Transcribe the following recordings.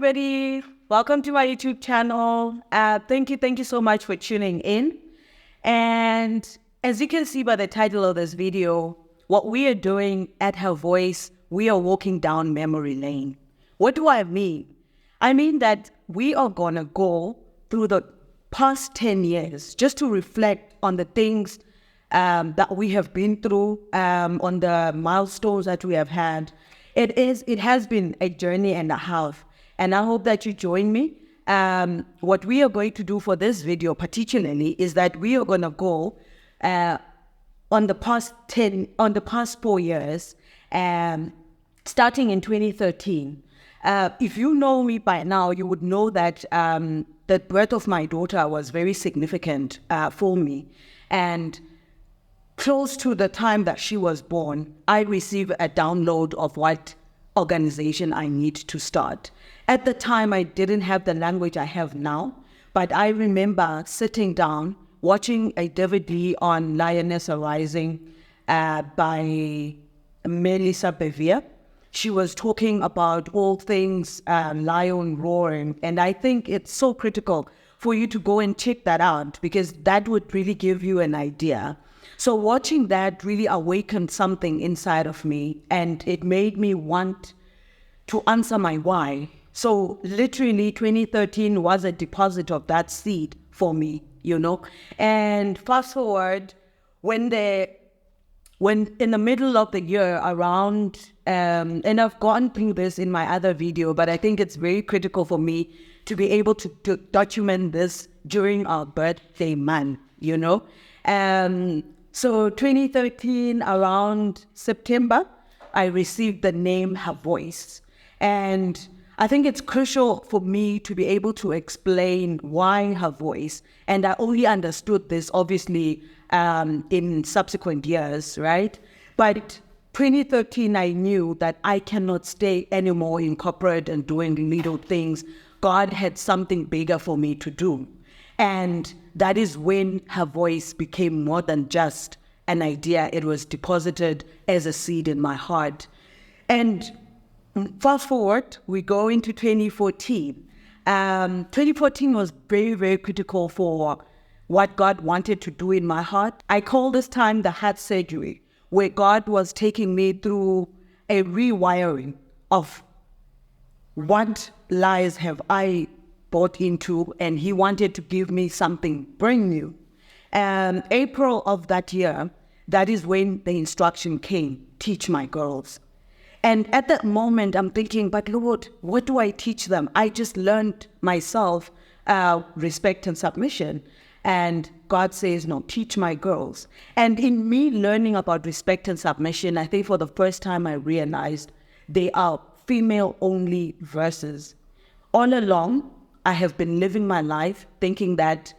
everybody. Welcome to my YouTube channel. Thank you so much for tuning in. And as you can see by the title of this video, what we are doing at Her Voice, we are walking down memory lane. What do I mean? I mean that we are gonna go through the past 10 years just to reflect on the things that we have been through, on the milestones that we have had. It has been a journey and a half, and I hope that you join me. What we are going to do for this video particularly is that we are going to go on the past 4 years, starting in 2013. If you know me by now, you would know that the birth of my daughter was very significant for me. And close to the time that she was born, I received a download of what organization I need to start. At the time, I didn't have the language I have now, but I remember sitting down, watching a DVD on Lioness Arising by Melissa Bevere. She was talking about all things lion roaring, and I think it's so critical for you to go and check that out, because that would really give you an idea. So watching that really awakened something inside of me, and it made me want to answer my why. So literally 2013 was a deposit of that seed for me, And fast forward, when in the middle of the year around, and I've gone through this in my other video, but I think it's very critical for me to be able to document this during our birthday month, So 2013, around September, I received the name Her Voice. And I think it's crucial for me to be able to explain why Her Voice. And I only understood this, obviously, in subsequent years, right? But 2013, I knew that I cannot stay anymore in corporate and doing little things. God had something bigger for me to do. And that is when Her Voice became more than just an idea. It was deposited as a seed in my heart. And fast forward, we go into 2014. 2014 was very, very critical for what God wanted to do in my heart. I call this time the heart surgery, where God was taking me through a rewiring of what lies have I bought into, and He wanted to give me something brand new. April of that year, that is when the instruction came, teach my girls. And at that moment, I'm thinking, but Lord, what do I teach them? I just learned myself respect and submission. And God says, no, teach my girls. And in me learning about respect and submission, I think for the first time I realized they are female-only verses. All along, I have been living my life thinking that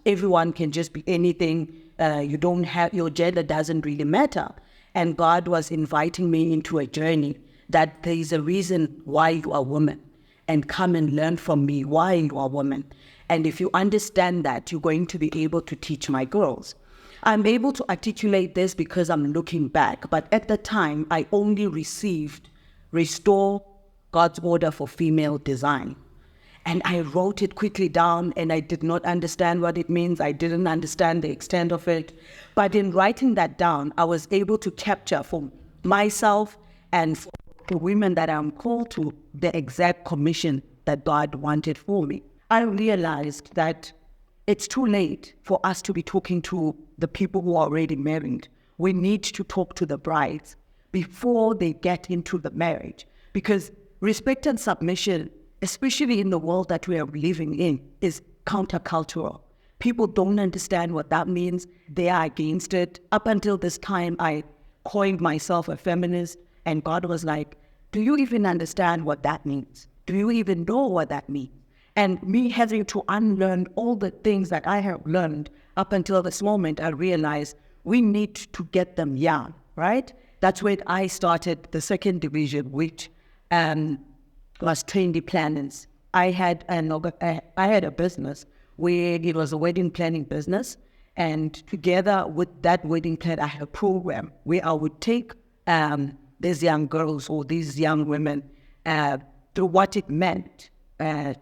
everyone can just be anything. Your gender doesn't really matter. And God was inviting me into a journey that there is a reason why you are a woman, and come and learn from me why you are a woman. And if you understand that, you're going to be able to teach my girls. I'm able to articulate this because I'm looking back, but at the time, I only received Restore God's Order for Female Design. And I wrote it quickly down, and I did not understand what it means. I didn't understand the extent of it. But in writing that down, I was able to capture for myself and for the women that I'm called to the exact commission that God wanted for me. I realized that it's too late for us to be talking to the people who are already married. We need to talk to the brides before they get into the marriage, because respect and submission, especially in the world that we are living in, is countercultural. People don't understand what that means. They are against it. Up until this time, I coined myself a feminist, and God was like, do you even understand what that means? Do you even know what that means? And me having to unlearn all the things that I have learned up until this moment, I realized we need to get them young, right? That's when I started the second division, which was trendy planners. I had a business where it was a wedding planning business, and together with that wedding plan, I had a program where I would take these young girls or these young women to what it meant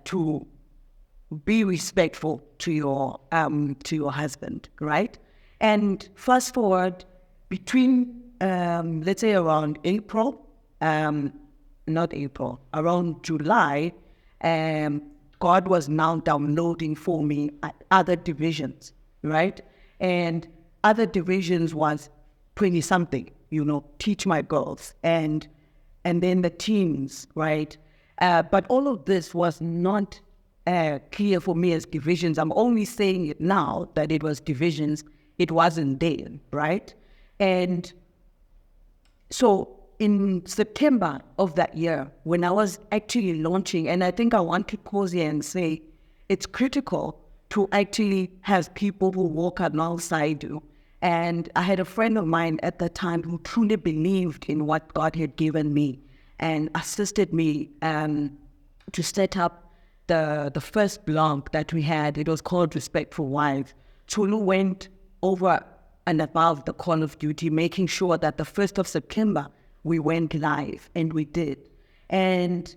to be respectful to your husband, right? And fast forward between let's say around around July, God was now downloading for me other divisions, right? And other divisions was 20 something, teach my girls, and then the teens, right? But all of this was not clear for me as divisions. I'm only saying it now that it was divisions. It wasn't there, right? And so in September of that year, when I was actually launching, and I think I want to pause here and say, it's critical to actually have people who walk alongside you. And I had a friend of mine at the time who truly believed in what God had given me and assisted me to set up the first blog that we had. It was called Respectful Wives. Tulu went over and above the call of duty, making sure that the 1st of September, we went live, and we did. And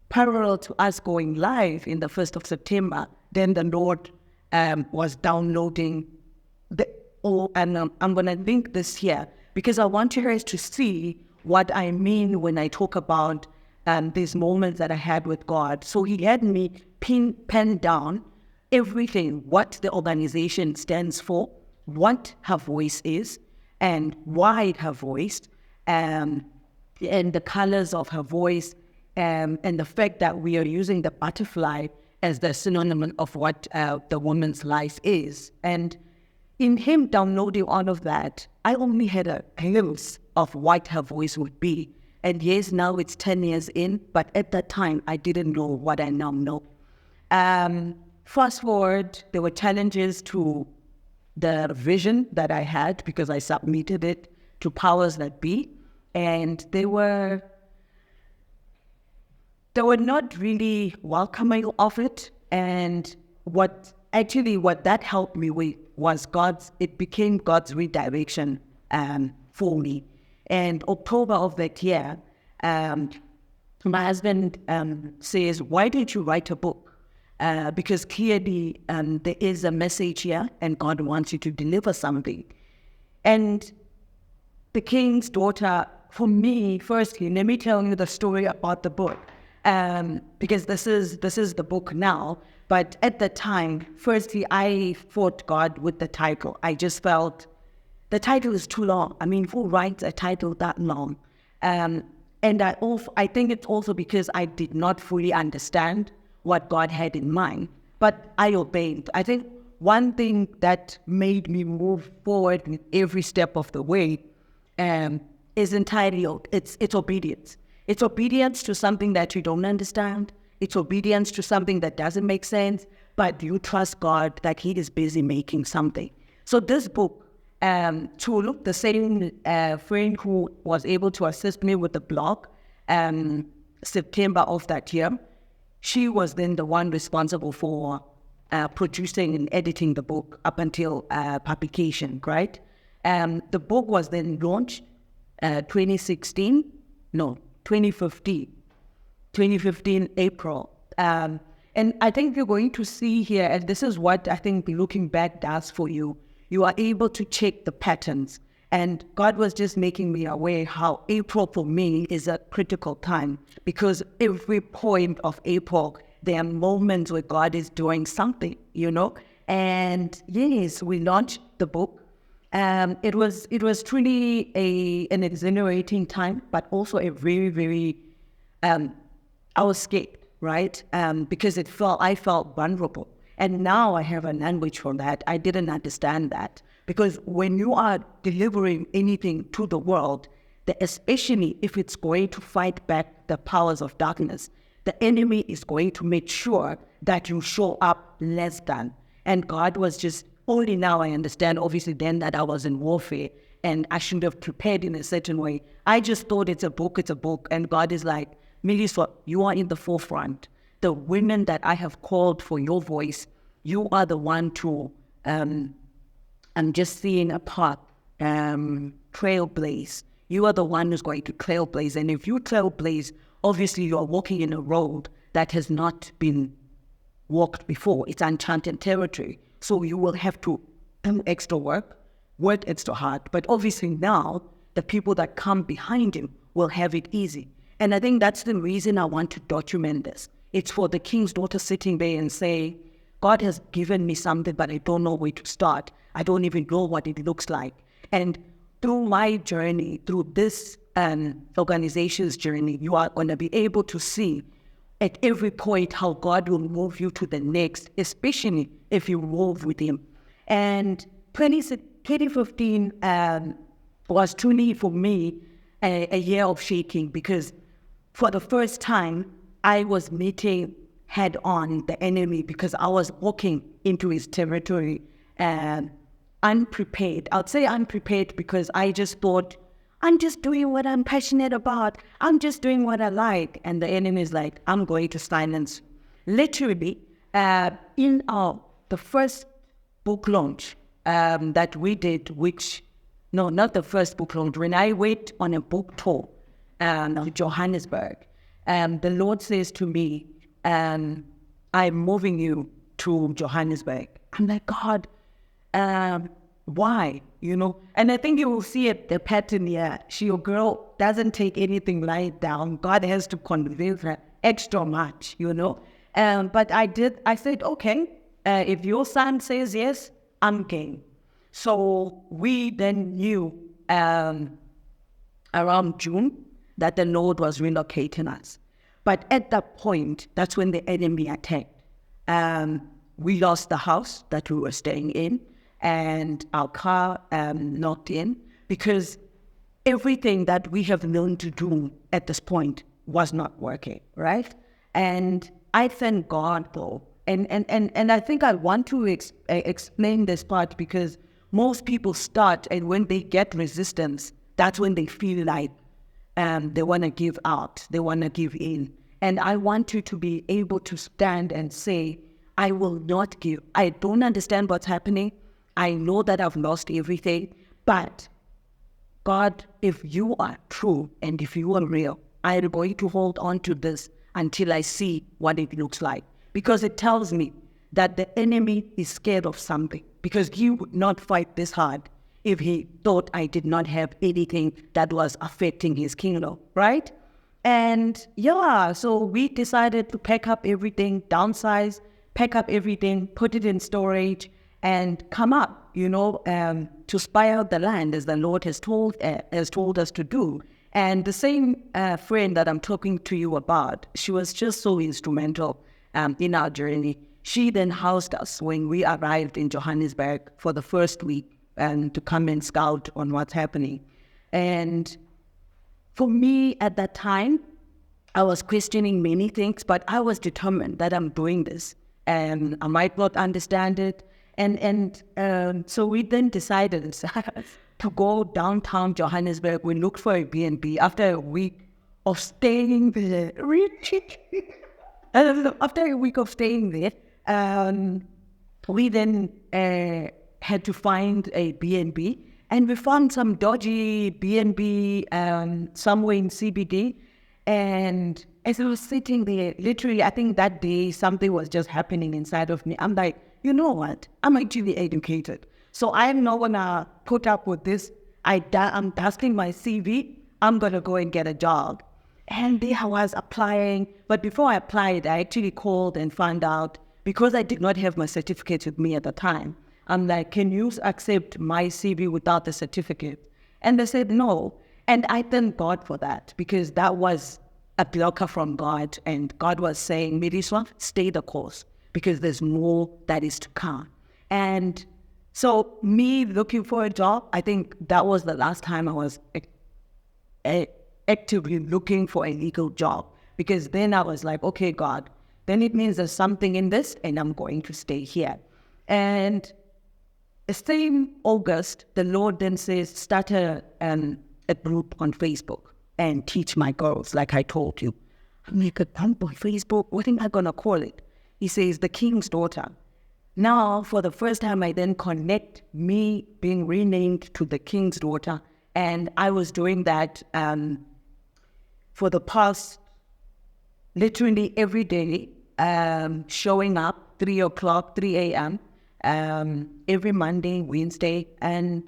parallel to us going live in the 1st of September, then the Lord was downloading and I'm going to link this here because I want you guys to see what I mean when I talk about these moments that I had with God. So he had me pen down everything, what the organization stands for, what her voice is, and why her voice, and the colors of her voice, and the fact that we are using the butterfly as the synonym of what the woman's life is. And in him downloading all of that, I only had a glimpse of what her voice would be. And yes, now it's 10 years in, but at that time, I didn't know what I now know. Fast forward, there were challenges to the vision that I had because I submitted it to powers that be. And they were not really welcoming of it. And what that helped me with was it became God's redirection for me. And October of that year, my husband says, why don't you write a book? Because clearly there is a message here and God wants you to deliver something. And the king's daughter, for me, firstly, let me tell you the story about the book. Because this is the book now. But at the time, firstly, I fought God with the title. I just felt the title is too long. I mean, who writes a title that long? And I think it's also because I did not fully understand what God had in mind. But I obeyed. I think one thing that made me move forward with every step of the way is entirely it's obedience. It's obedience to something that you don't understand. It's obedience to something that doesn't make sense, but you trust God that he is busy making something. So this book, Tulu, the same friend who was able to assist me with the blog, September of that year, she was then the one responsible for producing and editing the book up until publication, right? The book was then launched 2015 April. And I think you're going to see here, and this is what I think looking back does for you, you are able to check the patterns. And God was just making me aware how April for me is a critical time, because every point of April, there are moments where God is doing something, And yes, we launched the book. It was truly an exhilarating time, but also a very, very, I was scared, right? Because I felt vulnerable. And now I have a language for that. I didn't understand that. Because when you are delivering anything to the world, especially if it's going to fight back the powers of darkness, the enemy is going to make sure that you show up less than. And God was just, only now I understand, obviously then, that I was in warfare and I should have prepared in a certain way. I just thought it's a book. And God is like, Melissa, you are in the forefront. The women that I have called for your voice, you are the one to, I'm just seeing a path, trailblaze, You are the one who's going to trailblaze. And if you trailblaze, obviously you are walking in a road that has not been walked before. It's uncharted territory. So you will have to do extra work extra hard. But obviously now, the people that come behind him will have it easy. And I think that's the reason I want to document this. It's for the king's daughter sitting there and saying, God has given me something, but I don't know where to start. I don't even know what it looks like. And through my journey, through this organization's journey, you are going to be able to see at every point how God will move you to the next, especially if you move with him. And 2015 was truly for me a year of shaking, because for the first time, I was meeting head on the enemy, because I was walking into his territory unprepared. I'd say unprepared because I just thought, I'm just doing what I'm passionate about. I'm just doing what I like. And the enemy is like, I'm going to silence. Literally, in the first book launch that we did, no, not the first book launch, when I went on a book tour to Johannesburg, the Lord says to me, I'm moving you to Johannesburg. I'm like, God, why? And I think you will see the pattern here. Your girl doesn't take anything lying down. God has to convince her extra much, But I said, okay, if your son says yes, I'm game. So we then knew around June that the Lord was relocating us. But at that point, that's when the enemy attacked. We lost the house that we were staying in, and our car knocked in, because everything that we have learned to do at this point was not working, right? And I thank God, though. And I think I want to explain this part, because most people start, and when they get resistance, that's when they feel like they want to give out, they want to give in. And I want you to be able to stand and say, I will not give. I don't understand what's happening. I know that I've lost everything. But God, if you are true and if you are real, I am going to hold on to this until I see what it looks like. Because it tells me that the enemy is scared of something. Because he would not fight this hard if he thought I did not have anything that was affecting his kingdom, right? And yeah, so we decided to pack up everything, downsize, pack up everything, put it in storage, and come up, to spy out the land as the Lord has told us to do. And the same friend that I'm talking to you about, she was just so instrumental in our journey. She then housed us when we arrived in Johannesburg for the first week, and to come and scout on what's happening. And for me at that time, I was questioning many things, but I was determined that I'm doing this, and I might not understand it. And so we then decided to go downtown Johannesburg. We looked for a B&B after a week of staying there. After a week of staying there, we then had to find a B&B, and we found some dodgy B&B somewhere in CBD. And as I was sitting there, literally, I think that day something was just happening inside of me. I'm like, you know what? I'm actually educated, so I'm not gonna put up with this. I'm dusting my CV. I'm gonna go and get a job. And there I was applying, but before I applied, I actually called and found out, because I did not have my certificate with me at the time. I'm like, can you accept my CV without the certificate? And they said no. And I thank God for that, because that was a blocker from God. And God was saying, Miriswa, stay the course, because there's more that is to come. And so me looking for a job, I think that was the last time I was actively looking for a legal job, because then I was like, okay, God, then it means there's something in this, and I'm going to stay here. And the same August, the Lord then says, start a group on Facebook and teach my girls, like I told you. I'm like, a group on Facebook? What am I going to call it? He says, the King's Daughter. Now, for the first time, I then connect me being renamed to the King's Daughter And I was doing that for the past, literally every day, showing up 3 o'clock, 3 a.m., every Monday, Wednesday, and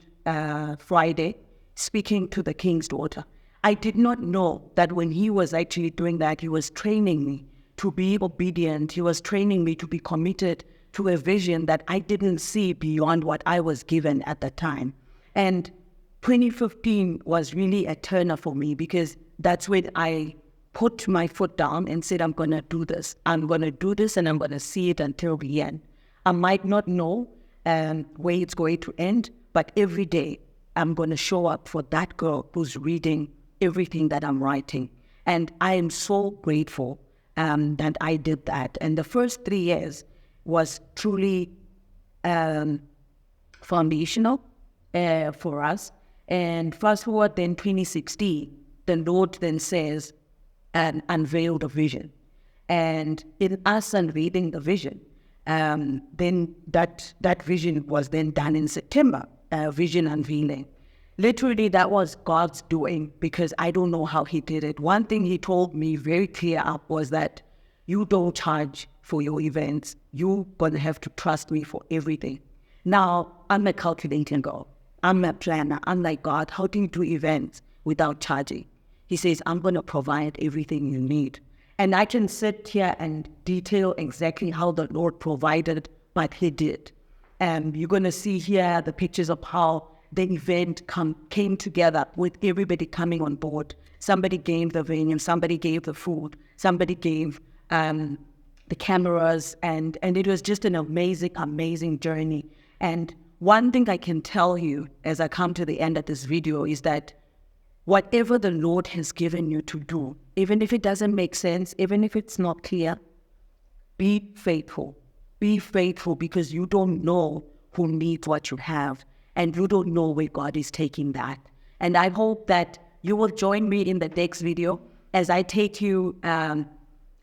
Friday, speaking to the king's daughter. I did not know that when he was actually doing that, he was training me to be obedient. He was training me to be committed to a vision that I didn't see beyond what I was given at the time. And 2015 was really a turner for me, because that's when I put my foot down and said, I'm going to do this. I'm going to do this, and I'm going to see it until the end. I might not know where it's going to end, but every day I'm going to show up for that girl who's reading everything that I'm writing. And I am so grateful that I did that. And the first 3 years was truly foundational for us. And fast forward then 2016, the Lord then says, and unveiled a vision. And in us unveiling the vision, then that vision was then done in September, vision unveiling. Literally, that was God's doing, because I don't know how he did it. One thing he told me very clear up was that you don't charge for your events. You're going to have to trust me for everything. Now, I'm a calculating girl. I'm a planner. I'm like, God, how do you do events without charging? He says, I'm going to provide everything you need. And I can sit here and detail exactly how the Lord provided, but he did. And you're going to see here the pictures of how the event came together with everybody coming on board. Somebody gave the venue, somebody gave the food, somebody gave the cameras, and it was just an amazing journey. And one thing I can tell you as I come to the end of this video is that whatever the Lord has given you to do, even if it doesn't make sense, even if it's not clear, be faithful. Be faithful, because you don't know who needs what you have, and you don't know where God is taking that. And I hope that you will join me in the next video as I take you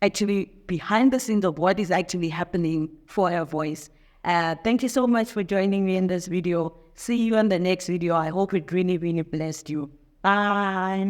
actually behind the scenes of what is actually happening for Her Voice. Thank you so much for joining me in this video. See you in the next video. I hope it really blessed you. Bye.